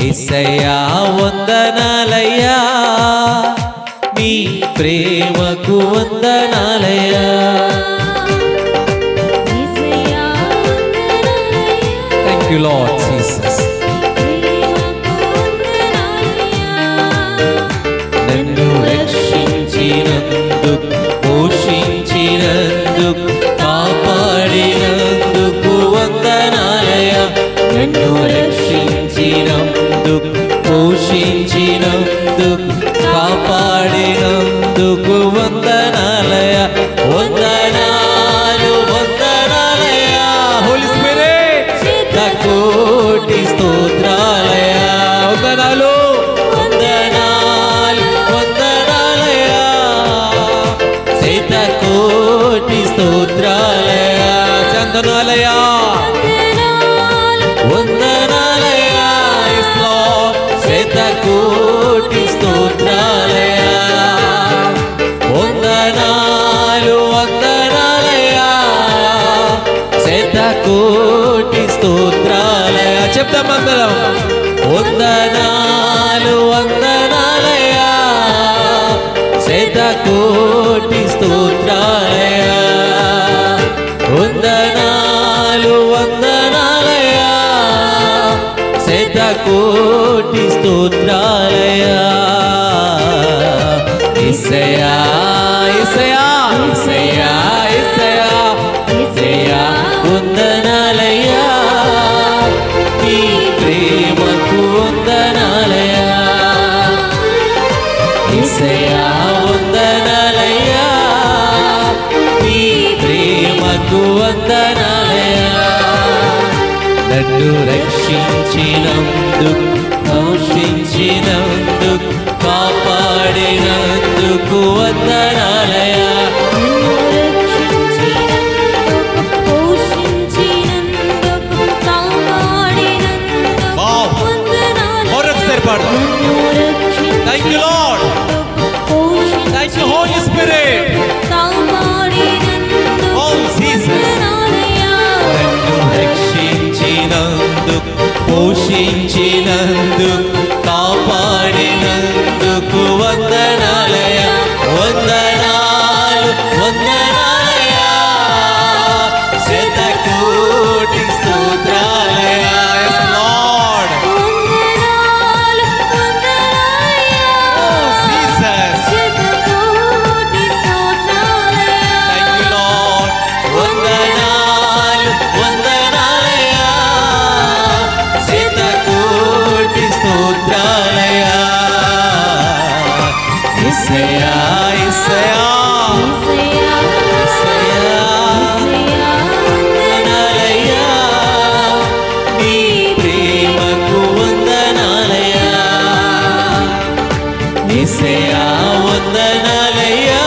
యేసయ్యా వందనాలయ్యా, నీ ప్రేమకు వందనాలయ్యా. Thank you lord Jesus. నన్ను రక్షించినందుకు, పోషించినందుకు, కాపాడినందుకు వందనాలయ్యా. నన్ను రక్షించినందుకు, పోషించినందుకు, కాపాడినందుకు వందనాలయ్యా. వందనాలు వందనాలయ్యా. హోలీ స్పిరిట్ కోటి స్తోత్రాలయ్యా. వందనాలు వందనాలు వందనాలయ్యా. కోటి స్తోత్రాలయ్యా. చందనాలయ్యా వందనాలయ్యా. కోటి స్తోత్రాలయ్యా. వందనాలు వందనాలయ్యా. కోటి స్తోత్రాలయ్యా. చెప్తామందరం. వందనాలు వందనాలయ్యా. కోటి స్తోత్రాలయ్యా. వందనాలు వందనాలయ్యా. కోటి స్తోత్రాలయ్యా. యేసయ్యా యేసయ్యా యేసయ్యా యేసయ్యా యేసయ్యా వందనాలయ్యా, నీ ప్రేమకు వందనాలయ్యా. యేసయ్యా వందనాలయ్యా, నీ ప్రేమకు వందనాలయ్యా. నన్ను రక్షించినందుకు, పోషించినందుకు, కాపాడినందుకు వందనాలయ్యా. మరొకసారి పాడదాం. Thank you Lord. Thank you Holy Spirit. O Jesus. నన్ను రక్షించినందుకు, పోషించినందుకు, కాపాడినందుకు వందనాలయ్యా. వందనాలు వందనాలయ్యా. కోటి స్తోత్రాలయ్యా. yes lord. oh jesus. thank you lord. వందనాలు వందనాలయ్యా. కోటి స్తోత్రాలయ్యా. యేసయ్యా యేసయ్యా యేసయ్యా వందనాలయ్యా, నీ ప్రేమకు వందనాలయ్యా. యేసయ్యా వందనాలయ్యా,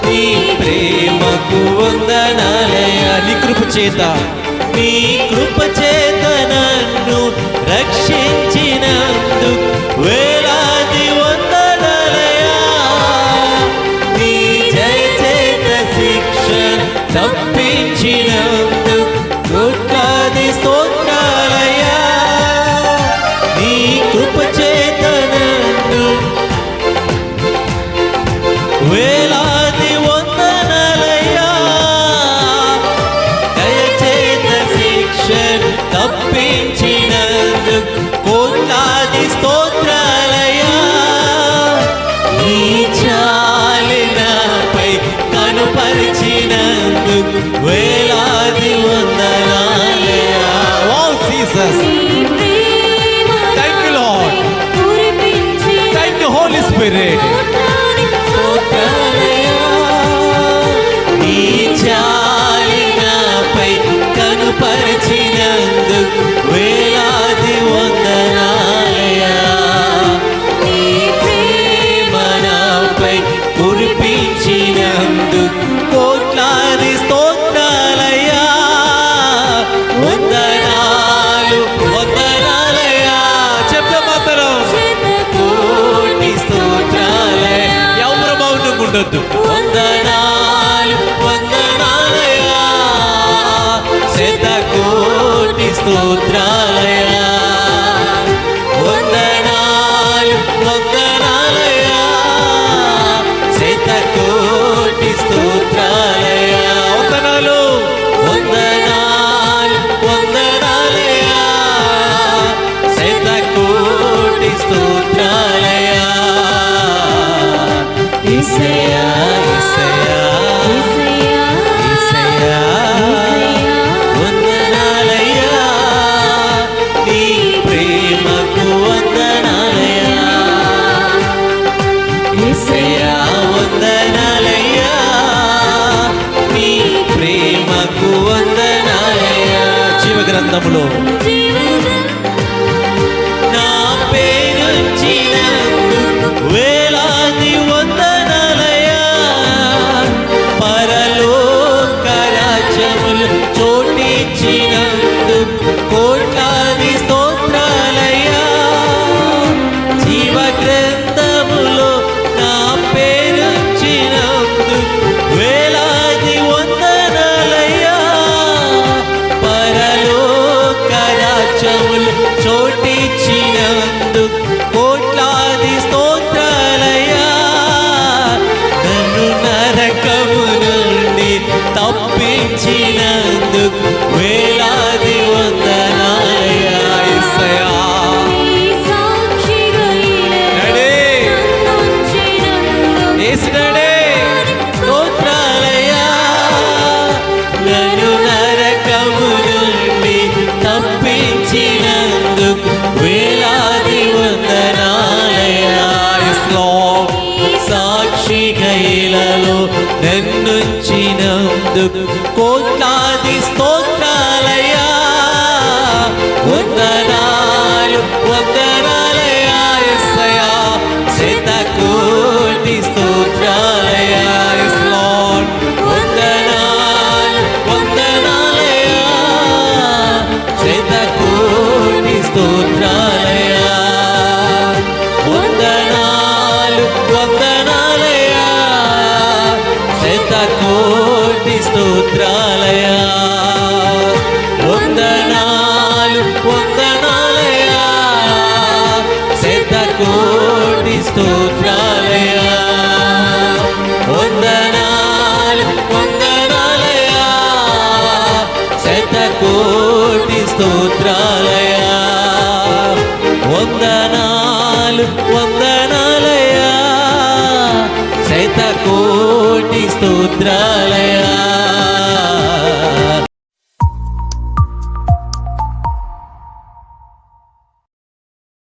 నీ ప్రేమకు వందనాలయ్యా. నీ కృప చేత, నీ కృప చేత నన్ను రక్షించినందుకు వేలాది వందనాలయ్యా. నీ జయ చేత శిక్ష తప్పించినందుకు కోట్లాది స్తోత్రాలయ్యా. నీ కృప చేత నన్ను వేలాది వందనాలయ్యా. దయచేత శిక్ష తప్పించినందుకు కోట్లాది స్తోత్రాలయ్యా. నీ చాలి నాపై కనుపరిచినందుకు వేలాది వందనాలయ్యా. O Jesus. Thank you Lord. Thank you Holy Spirit. నీ చాలి నాపై కనుపరిచినందుకు వేలాది వందనాలయ్యా. నీ ప్రేమ నాపై కురిపించినందుకు కోట్లాది స్తోత్రాలయ్యా. వందనాలు వందనాలయ్యా. చెప్తామందరం. కోటి స్తోత్రాలయ్యా. ఎవరు బాగుండకూడదు. వందనాలు వందనాలయ్యా. కోటి స్తోత్రాలయ్యా. వేలాది వందనాలయ్యా. Yes, Lord. సాక్షిగా ఇలాలో నన్నుంచినందుకు కోట్లాది స్తోత్రాలయ్యా. వందనాలు వందనాలయ్యా యేసయ్యా. శతకోటి స్తోత్రాలయ్యా. Yes, Lord. వందనాలు వందనాలయ్యా. శతకోటి స్తోత్రాలయ్యా. వందనాలు వందనాలయ్యా. శతకోటి స్తోత్రాలయ్యా. వందనాలు వందనాలయ్యా. శతకోటి స్తోత్రాలయ్యా. వందనాలు వందనాలయ్యా. శతకోటి స్తోత్రాలయ్యా. వందనాలు వందనాలయ్యా. శతకోటి స్తోత్రాలయ్యా.